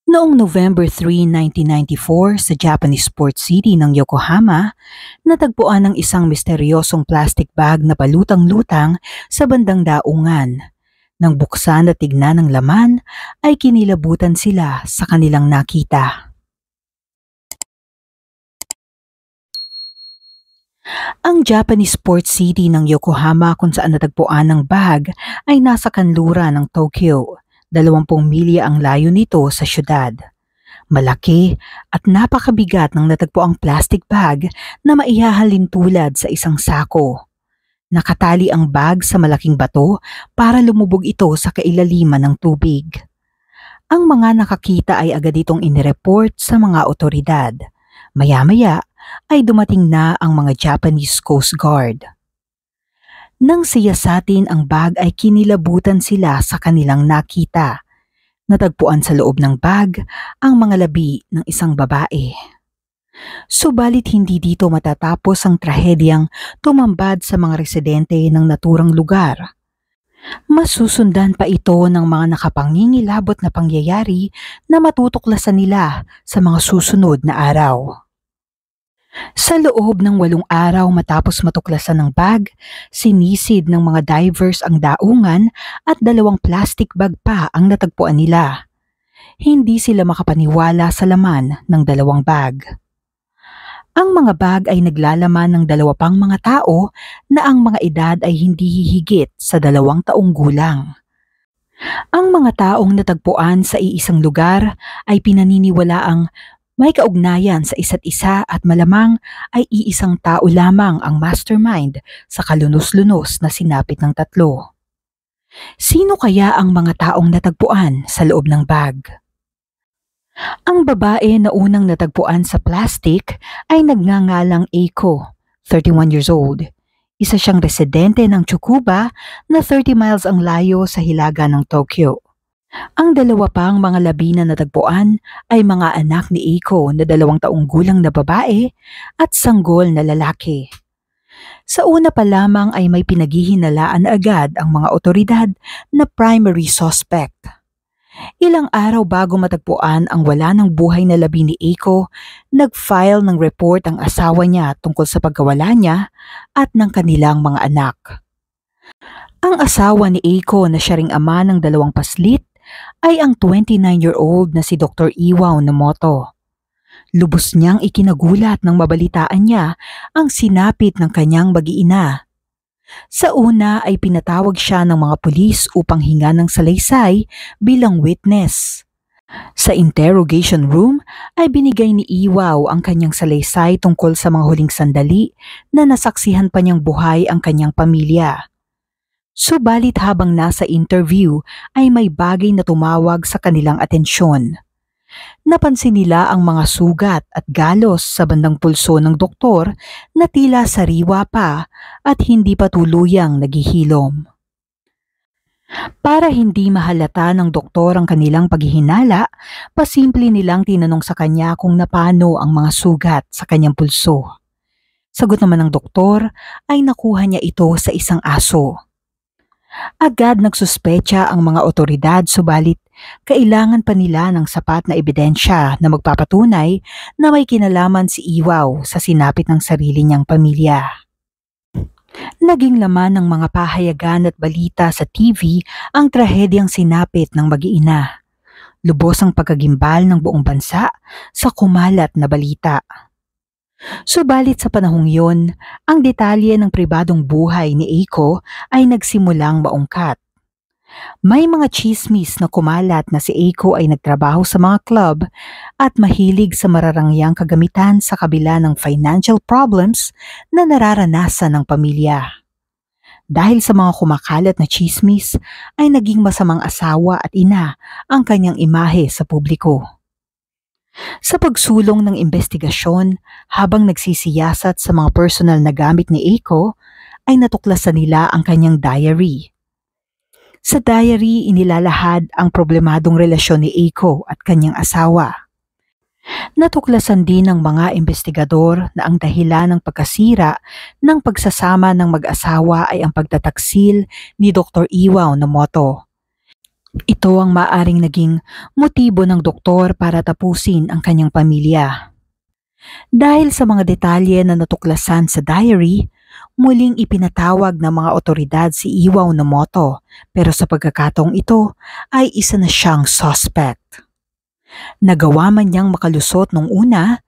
Noong November 3, 1994 sa Japanese port city ng Yokohama, natagpuan ng isang misteryosong plastic bag na palutang-lutang sa bandang daungan. Nang buksan at tignan ng laman, ay kinilabutan sila sa kanilang nakita. Ang Japanese port city ng Yokohama kung saan natagpuan ng bag ay nasa kanluran ng Tokyo. 20 milya ang layo nito sa syudad. Malaki at napakabigat ng natagpuang plastic bag na maihahalin tulad sa isang sako. Nakatali ang bag sa malaking bato para lumubog ito sa kailaliman ng tubig. Ang mga nakakita ay agad itong inireport sa mga otoridad. Maya-maya ay dumating na ang mga Japanese Coast Guard. Nang siyasatin ang bag ay kinilabutan sila sa kanilang nakita. Natagpuan sa loob ng bag ang mga labi ng isang babae. Subalit hindi dito matatapos ang trahedyang tumambad sa mga residente ng naturang lugar. Masusundan pa ito ng mga nakapangingilabot na pangyayari na matutuklasan nila sa mga susunod na araw. Sa loob ng 8 araw matapos matuklasan ng bag, sinisid ng mga divers ang daungan at 2 plastic bag pa ang natagpuan nila. Hindi sila makapaniwala sa laman ng 2 bag. Ang mga bag ay naglalaman ng 2 pang mga tao na ang mga edad ay hindi hihigit sa 2 taong gulang. Ang mga taong natagpuan sa iisang lugar ay pinaniniwalaang may kaugnayan sa isa't isa at malamang ay iisang tao lamang ang mastermind sa kalunos-lunos na sinapit ng 3. Sino kaya ang mga taong natagpuan sa loob ng bag? Ang babae na unang natagpuan sa plastic ay nagngangalang Eiko, 31 years old. Isa siyang residente ng Tsukuba na 30 miles ang layo sa hilaga ng Tokyo. Ang 2 pang mga labi na natagpuan ay mga anak ni Eiko na 2 taong gulang na babae at sanggol na lalaki. Sa una pa lamang ay may pinaghihinalaan agad ang mga otoridad na primary suspect. Ilang araw bago matagpuan ang wala ng buhay na labi ni Eiko, nag-file ng report ang asawa niya tungkol sa pagkawala niya at ng kanilang mga anak. Ang asawa ni Eiko na siya ring ama ng 2 paslit ay ang 29-year-old na si Dr. Iwao Nomoto. Lubos niyang ikinagulat nang mabalitaan niya ang sinapit ng kanyang mag-iina. Sa una ay pinatawag siya ng mga pulis upang hinga ng salaysay bilang witness. Sa interrogation room ay binigay ni Iwao ang kanyang salaysay tungkol sa mga huling sandali na nasaksihan pa niyang buhay ang kanyang pamilya. Subalit habang nasa interview ay may bagay na tumawag sa kanilang atensyon. Napansin nila ang mga sugat at galos sa bandang pulso ng doktor na tila sariwa pa at hindi pa tuluyang naghihilom. Para hindi mahalata ng doktor ang kanilang paghihinala, pasimple nilang tinanong sa kanya kung napano ang mga sugat sa kanyang pulso. Sagot naman ng doktor ay nakuha niya ito sa isang aso. Agad nagsuspecha ang mga otoridad subalit kailangan pa nila ng sapat na ebidensya na magpapatunay na may kinalaman si Iwao sa sinapit ng sarili niyang pamilya. Naging laman ng mga pahayagan at balita sa TV ang trahedyang sinapit ng mag-iina. Lubos ang pagkagimbal ng buong bansa sa kumalat na balita. Subalit sa panahong yun, ang detalye ng pribadong buhay ni Eiko ay nagsimulang maungkat. May mga chismis na kumalat na si Eiko ay nagtrabaho sa mga club at mahilig sa mararangyang kagamitan sa kabila ng financial problems na nararanasan ng pamilya. Dahil sa mga kumakalat na chismis ay naging masamang asawa at ina ang kanyang imahe sa publiko. Sa pagsulong ng investigasyon, habang nagsisiyasat sa mga personal na gamit ni Eiko, ay natuklasan nila ang kanyang diary. Sa diary, inilalahad ang problemadong relasyon ni Eiko at kanyang asawa. Natuklasan din ng mga investigador na ang dahilan ng pagkasira ng pagsasama ng mag-asawa ay ang pagtataksil ni Dr. Iwao Nomoto. Ito ang maaring naging motibo ng doktor para tapusin ang kanyang pamilya. Dahil sa mga detalye na natuklasan sa diary, muling ipinatawag ng mga otoridad si Iwaw Nomoto, pero sa pagkakataong ito ay isa na siyang suspect. Nagawa man niyang makalusot nung una,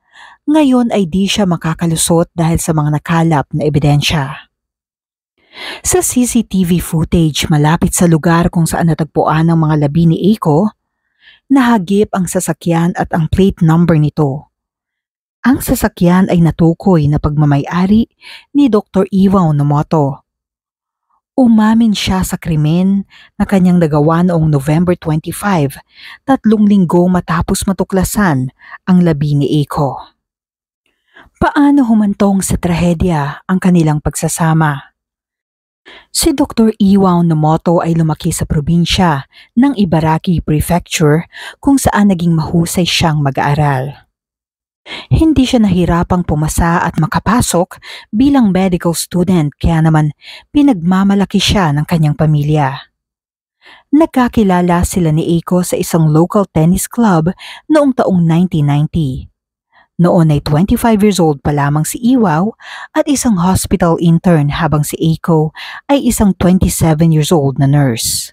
ngayon ay di siya makakalusot dahil sa mga nakalap na ebidensya. Sa CCTV footage malapit sa lugar kung saan natagpuan ang mga labi ni Eiko, nahagip ang sasakyan at ang plate number nito. Ang sasakyan ay natukoy na pagmamay-ari ni Dr. Iwaw Nomoto. Umamin siya sa krimen na kanyang nagawa noong November 25, 3 linggo matapos matuklasan ang labi ni Eiko. Paano humantong sa trahedya ang kanilang pagsasama? Si Dr. Iwaw Nomoto ay lumaki sa probinsya ng Ibaraki Prefecture kung saan naging mahusay siyang mag-aaral. Hindi siya nahirapang pumasa at makapasok bilang medical student kaya naman pinagmamalaki siya ng kanyang pamilya. Nagkakilala sila ni Eiko sa isang local tennis club noong taong 1990. Noon ay 25 years old pa lamang si Iwaw at isang hospital intern habang si Eiko ay isang 27 years old na nurse.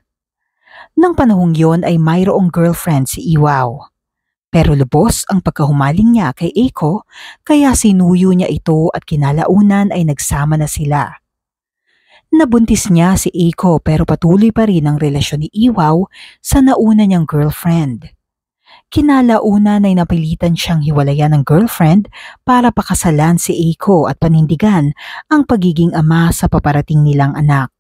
Nang panahong yon ay mayroong girlfriend si Iwaw. Pero lubos ang pagkahumaling niya kay Eiko kaya sinuyo niya ito at kinalaunan ay nagsama na sila. Nabuntis niya si Eiko pero patuloy pa rin ang relasyon ni Iwaw sa nauna niyang girlfriend. Kinalaunan ay napilitan siyang hiwalayan ng girlfriend para pakasalan si Eiko at panindigan ang pagiging ama sa paparating nilang anak.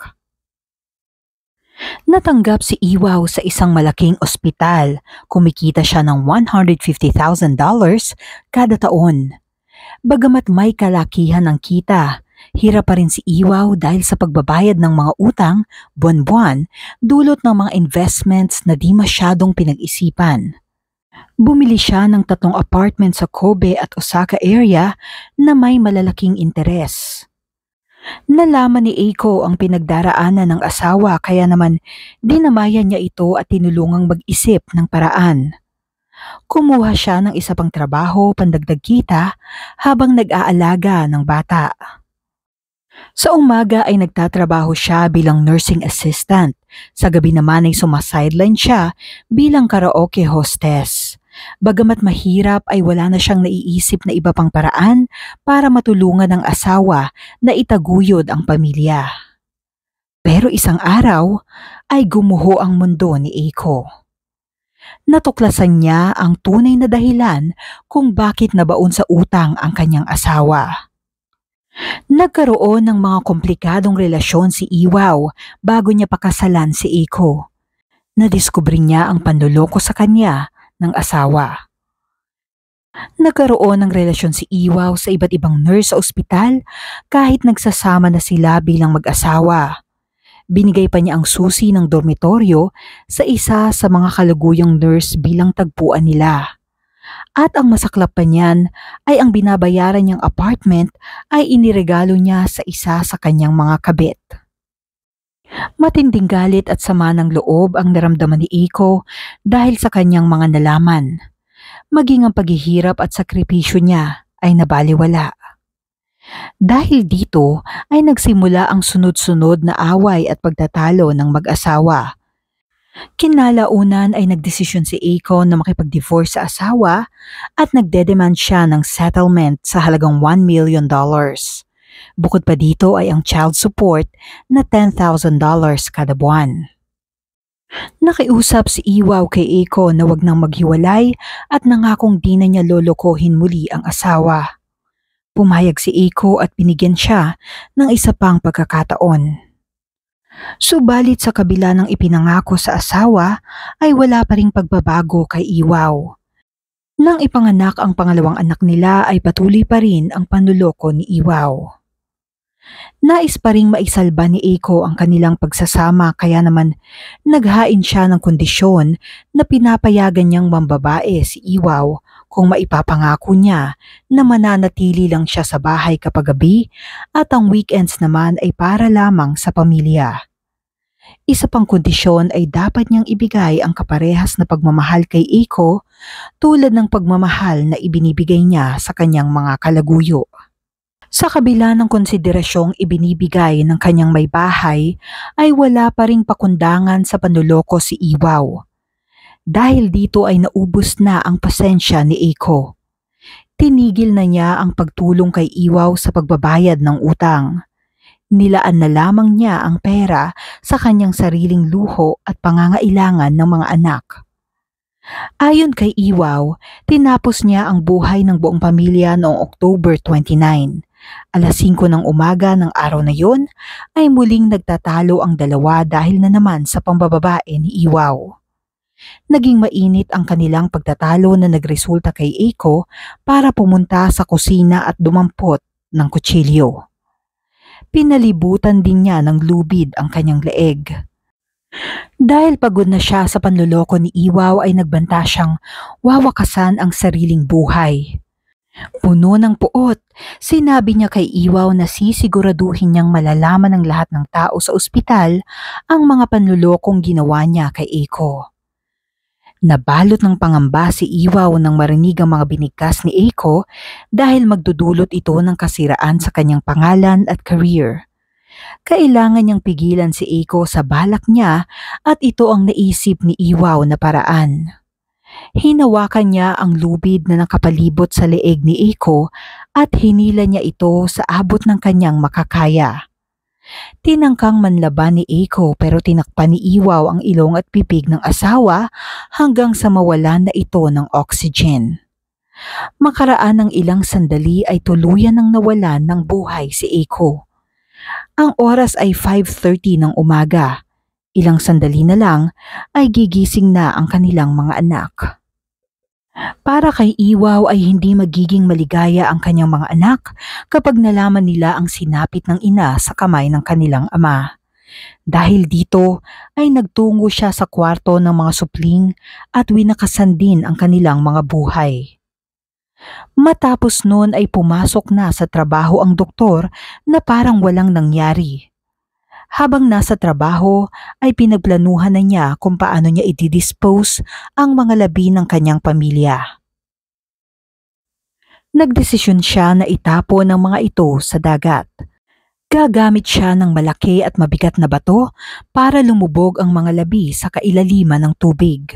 Natanggap si Iwaw sa isang malaking ospital. Kumikita siya ng $150,000 kada taon. Bagamat may kalakihan ng kita, hirap pa rin si Iwaw dahil sa pagbabayad ng mga utang, buwan-buwan, dulot ng mga investments na di masyadong pinag-isipan. Bumili siya ng 3 apartment sa Kobe at Osaka area na may malalaking interes. Nalaman ni Eiko ang pinagdaraanan ng asawa kaya naman dinamayan niya ito at tinulungang mag-isip ng paraan. Kumuha siya ng isa pang trabaho pandagdag kita habang nag-aalaga ng bata. Sa umaga ay nagtatrabaho siya bilang nursing assistant. Sa gabi naman ay sumasideline siya bilang karaoke hostess. Bagamat mahirap ay wala na siyang naiisip na iba pang paraan para matulungan ang asawa na itaguyod ang pamilya. Pero isang araw ay gumuho ang mundo ni Eiko. Natuklasan niya ang tunay na dahilan kung bakit nabaon sa utang ang kanyang asawa. Nagkaroon ng mga komplikadong relasyon si Iwaw bago niya pakasalan si Eiko. Nadiskubre niya ang panloloko sa kanya ng asawa. Nagkaroon ng relasyon si Iwaw sa iba't ibang nurse sa ospital kahit nagsasama na sila bilang mag-asawa. Binigay pa niya ang susi ng dormitoryo sa isa sa mga kalaguyang nurse bilang tagpuan nila. At ang masaklap pa niyan ay ang binabayaran niyang apartment ay iniregalo niya sa isa sa kanyang mga kabit. Matinding galit at sama ng loob ang naramdaman ni Eiko dahil sa kanyang mga nalaman. Maging ang paghihirap at sakripisyo niya ay nabaliwala. Dahil dito ay nagsimula ang sunod-sunod na away at pagtatalo ng mag-asawa. Kinalaunan ay nagdesisyon si Eiko na makipag-divorce sa asawa at nagdedemand siya ng settlement sa halagang $1 million. Bukod pa dito ay ang child support na $10,000 kada buwan. Nakiusap si Iwaw kay Eiko na wag nang maghiwalay at nangakong di na niya lolokohin muli ang asawa. Pumayag si Eiko at binigyan siya ng isa pang pagkakataon. Subalit sa kabila ng ipinangako sa asawa ay wala pa ring pagbabago kay Iwaw. Nang ipanganak ang pangalawang anak nila ay patuloy pa rin ang panluloko ni Iwaw. Nais pa ring maisalba ni Eiko ang kanilang pagsasama kaya naman naghain siya ng kondisyon na pinapayagan niyang mambabae si Iwaw kung maipapangako niya na mananatili lang siya sa bahay kapag gabi at ang weekends naman ay para lamang sa pamilya. Isa pang kondisyon ay dapat niyang ibigay ang kaparehas na pagmamahal kay Eiko tulad ng pagmamahal na ibinibigay niya sa kanyang mga kalaguyo. Sa kabila ng konsiderasyong ibinibigay ng kanyang may bahay, ay wala pa ring pakundangan sa panloloko si Iwaw. Dahil dito ay naubos na ang pasensya ni Eiko. Tinigil na niya ang pagtulong kay Iwaw sa pagbabayad ng utang. Nilaan na lamang niya ang pera sa kanyang sariling luho at pangangailangan ng mga anak. Ayon kay Iwaw, tinapos niya ang buhay ng buong pamilya noong October 29. Alas 5 ng umaga ng araw na yon ay muling nagtatalo ang dalawa dahil na naman sa pambababae ni Iwaw. Naging mainit ang kanilang pagtatalo na nagresulta kay Eiko para pumunta sa kusina at dumampot ng kutsilyo. Pinalibutan din niya ng lubid ang kanyang leeg. Dahil pagod na siya sa panloloko ni Iwaw ay nagbanta siyang wawakasan ang sariling buhay. Puno ng puot, sinabi niya kay Iwaw na sisiguraduhin niyang malalaman ng lahat ng tao sa ospital ang mga panlolokong ginawa niya kay Eiko. Nabalot ng pangamba si Iwaw nang marinig ang mga binigkas ni Eiko dahil magdudulot ito ng kasiraan sa kanyang pangalan at career. Kailangan niyang pigilan si Eiko sa balak niya at ito ang naisip ni Iwaw na paraan. Hinawakan niya ang lubid na nakapalibot sa leeg ni Eiko at hinila niya ito sa abot ng kanyang makakaya. Tinangkang manlaban ni Eiko pero tinakpan ni Iwaw ang ilong at pipig ng asawa hanggang sa mawalan na ito ng oxygen. Makaraan ng ilang sandali ay tuluyan ng nawalan ng buhay si Eiko. Ang oras ay 5:30 ng umaga. Ilang sandali na lang ay gigising na ang kanilang mga anak. Para kay Iwaw ay hindi magiging maligaya ang kanyang mga anak kapag nalaman nila ang sinapit ng ina sa kamay ng kanilang ama. Dahil dito ay nagtungo siya sa kwarto ng mga supling at winakasan din ang kanilang mga buhay. Matapos noon ay pumasok na sa trabaho ang doktor na parang walang nangyari. Habang nasa trabaho ay pinagplanuhan na niya kung paano niya i-dispose ang mga labi ng kanyang pamilya. Nagdesisyon siya na itapon ang mga ito sa dagat. Gagamit siya ng malaki at mabigat na bato para lumubog ang mga labi sa kailaliman ng tubig.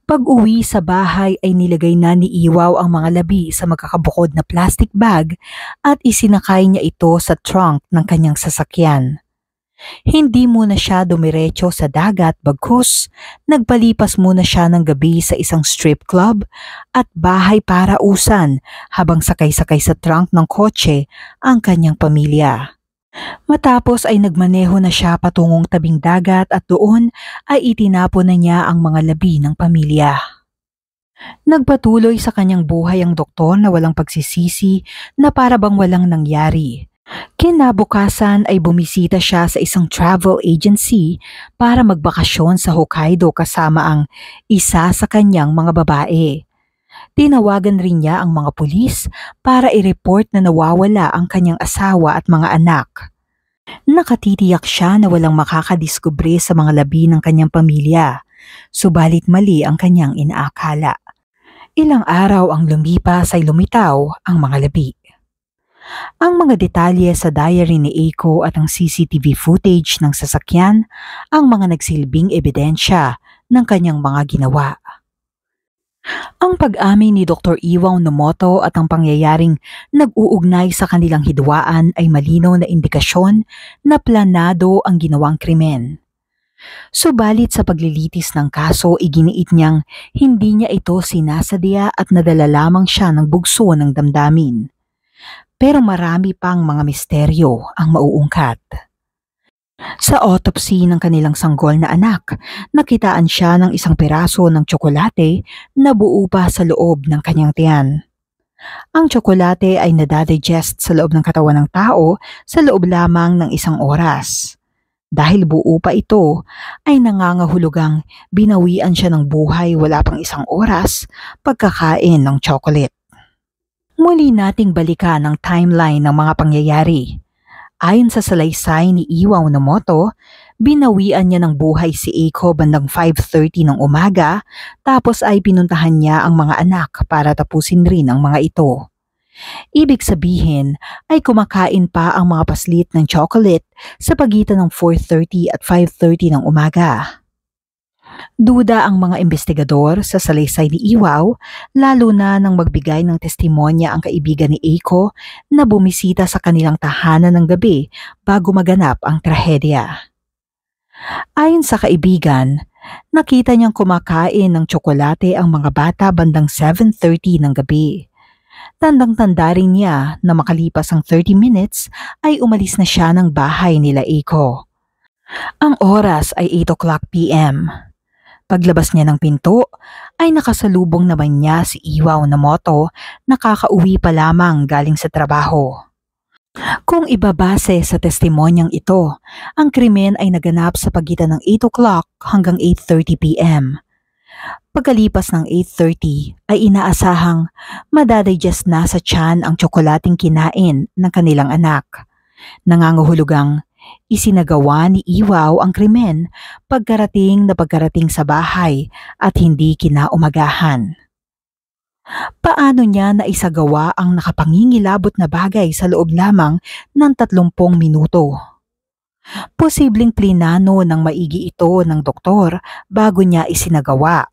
Pag-uwi sa bahay ay nilagay na ni Iwaw ang mga labi sa magkakabukod na plastic bag at isinakay niya ito sa trunk ng kanyang sasakyan. Hindi muna siya dumiretso sa dagat bagkus nagpalipas muna siya ng gabi sa isang strip club at bahay para usan habang sakay-sakay sa trunk ng kotse ang kanyang pamilya. Matapos ay nagmaneho na siya patungong tabing dagat at doon ay itinapon na niya ang mga labi ng pamilya. Nagpatuloy sa kanyang buhay ang doktor na walang pagsisisi na para bang walang nangyari. Kinabukasan ay bumisita siya sa isang travel agency para magbakasyon sa Hokkaido kasama ang isa sa kanyang mga babae. Tinawagan rin niya ang mga pulis para i-report na nawawala ang kanyang asawa at mga anak. Nakatitiyak siya na walang makakadiskubre sa mga labi ng kanyang pamilya, subalit mali ang kanyang inaakala. Ilang araw ang lumipas ay lumitaw ang mga labi. Ang mga detalye sa diary ni Eiko at ang CCTV footage ng sasakyan ang mga nagsilbing ebidensya ng kanyang mga ginawa. Ang pag-amin ni Dr. Iwaw Nomoto at ang pangyayaring nag-uugnay sa kanilang hidwaan ay malinaw na indikasyon na planado ang ginawang krimen. Subalit sa paglilitis ng kaso, iginiit niyang hindi niya ito sinasadya at nadala lamang siya ng bugso ng damdamin. Pero marami pang mga misteryo ang mauungkat. Sa autopsy ng kanilang sanggol na anak, nakitaan siya ng isang piraso ng tsokolate na buo pa sa loob ng kanyang tiyan. Ang tsokolate ay nadadigest sa loob ng katawan ng tao sa loob lamang ng isang oras. Dahil buo pa ito, ay nangangahulugang binawian siya ng buhay wala pang isang oras pagkakain ng chocolate. Muli nating balikan ang timeline ng mga pangyayari. Ayon sa salaysay ni Iwaw Nomoto, Binawian niya ng buhay si Eiko bandang 5:30 ng umaga, tapos ay pinuntahan niya ang mga anak para tapusin rin ang mga ito. Ibig sabihin ay kumakain pa ang mga paslit ng chocolate sa pagitan ng 4:30 at 5:30 ng umaga. Duda ang mga investigador sa salaysay ni Iwaw, lalo na nang magbigay ng testimonya ang kaibigan ni Eiko na bumisita sa kanilang tahanan ng gabi bago maganap ang trahedya. Ayon sa kaibigan, nakita niyang kumakain ng tsokolate ang mga bata bandang 7:30 ng gabi. Tandang-tanda rin niya na makalipas ang 30 minutes ay umalis na siya ng bahay nila Eiko. Ang oras ay 8 p.m. Paglabas niya ng pinto, ay nakasalubong naman niya si Iwaw na moto na kakauwi pa lamang galing sa trabaho. Kung ibabase sa testimonyang ito, ang krimen ay naganap sa pagitan ng 8 hanggang 8:30 p.m. Pagkalipas ng 8:30 ay inaasahang madadigest na sa tiyan ang tsokolating kinain ng kanilang anak. Nangangahulugang isinagawa ni Iwaw ang krimen pagkarating sa bahay at hindi kinaumagahan. Paano niya naisagawa ang nakapangingilabot na bagay sa loob lamang ng 30 minuto? Posibleng plinano ng maigi ito ng doktor bago niya isinagawa.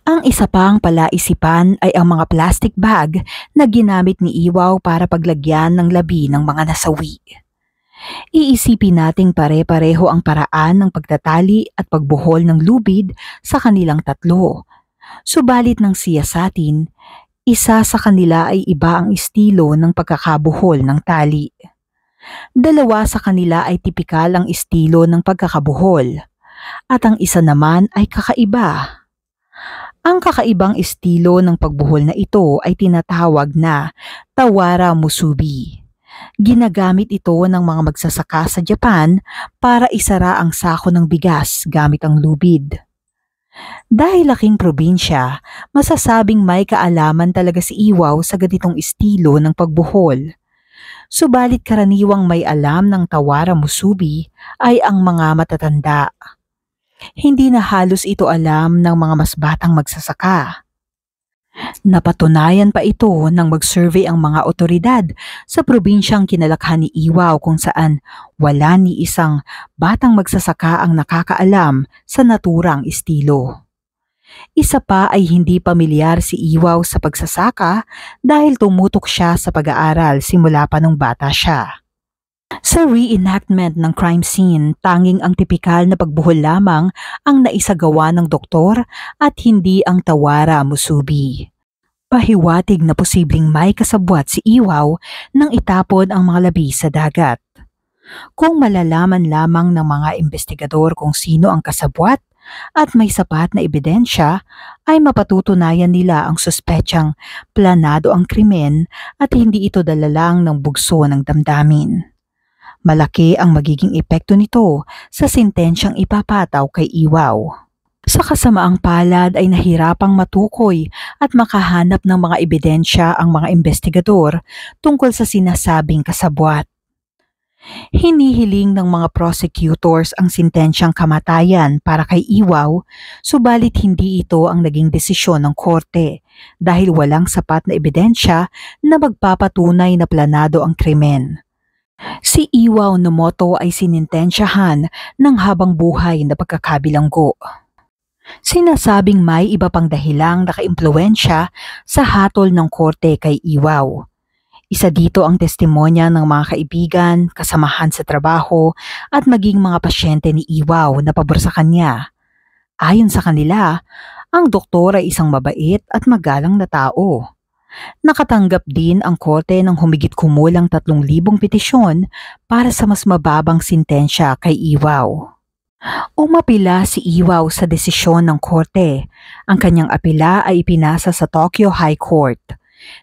Ang isa pang palaisipan ay ang mga plastic bag na ginamit ni Iwaw para paglagyan ng labi ng mga nasawi. Iisipin nating pare-pareho ang paraan ng pagtatali at pagbuhol ng lubid sa kanilang tatlo. Subalit ng siyasatin, isa sa kanila ay iba ang estilo ng pagkakabuhol ng tali. Dalawa sa kanila ay tipikal ang estilo ng pagkakabuhol, at ang isa naman ay kakaiba. Ang kakaibang estilo ng pagbuhol na ito ay tinatawag na Tawara Musubi. Ginagamit ito ng mga magsasaka sa Japan para isara ang sako ng bigas gamit ang lubid. Dahil laking probinsya, masasabing may kaalaman talaga si Iwaw sa ganitong estilo ng pagbuhol. Subalit karaniwang may alam ng Tawara Musubi ay ang mga matatanda. Hindi na halos ito alam ng mga mas batang magsasaka. Napatunayan pa ito nang mag-survey ang mga otoridad sa probinsyang kinalakhan ni Iwaw kung saan wala ni isang batang magsasaka ang nakakaalam sa naturang estilo. Isa pa ay hindi pamilyar si Iwaw sa pagsasaka dahil tumutok siya sa pag-aaral simula pa nung bata siya. Sa reenactment ng crime scene, tanging ang tipikal na pagbuhol lamang ang naisagawa ng doktor at hindi ang Tawara Musubi. Pahiwatig na posibleng may kasabwat si Iwaw nang itapon ang mga labi sa dagat. Kung malalaman lamang ng mga investigador kung sino ang kasabwat at may sapat na ebidensya, ay mapatutunayan nila ang suspetsang planado ang krimen at hindi ito dala lang ng bugso ng damdamin. Malaki ang magiging epekto nito sa sentensyang ipapataw kay Iwaw. Sa kasamaang palad ay nahirapang matukoy at makahanap ng mga ebidensya ang mga investigador tungkol sa sinasabing kasabwat. Hinihiling ng mga prosecutors ang sentensyang kamatayan para kay Iwaw, subalit hindi ito ang naging desisyon ng korte dahil walang sapat na ebidensya na magpapatunay na planado ang krimen. Si Iwaw Nomoto ay sinintensyahan ng habang buhay na pagkakabilanggo. Sinasabing may iba pang dahilang nakaimpluwensya sa hatol ng korte kay Iwaw. Isa dito ang testimonya ng mga kaibigan, kasamahan sa trabaho at maging mga pasyente ni Iwaw na pabor sa kanya. Ayon sa kanila, ang doktor ay isang mabait at magalang na tao. Nakatanggap din ang korte ng humigit kumulang 3,000 petisyon para sa mas mababang sintensya kay Iwaw. Umapila si Iwaw sa desisyon ng korte. Ang kanyang apela ay ipinasa sa Tokyo High Court.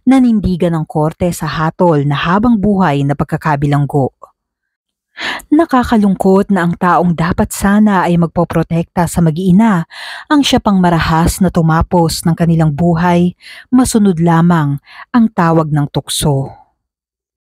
Nanindigan ng korte sa hatol na habang buhay na pagkakabilanggo. Nakakalungkot na ang taong dapat sana ay magpoprotekta sa mag-iina ang siya pang marahas na tumapos ng kanilang buhay, masunod lamang ang tawag ng tukso.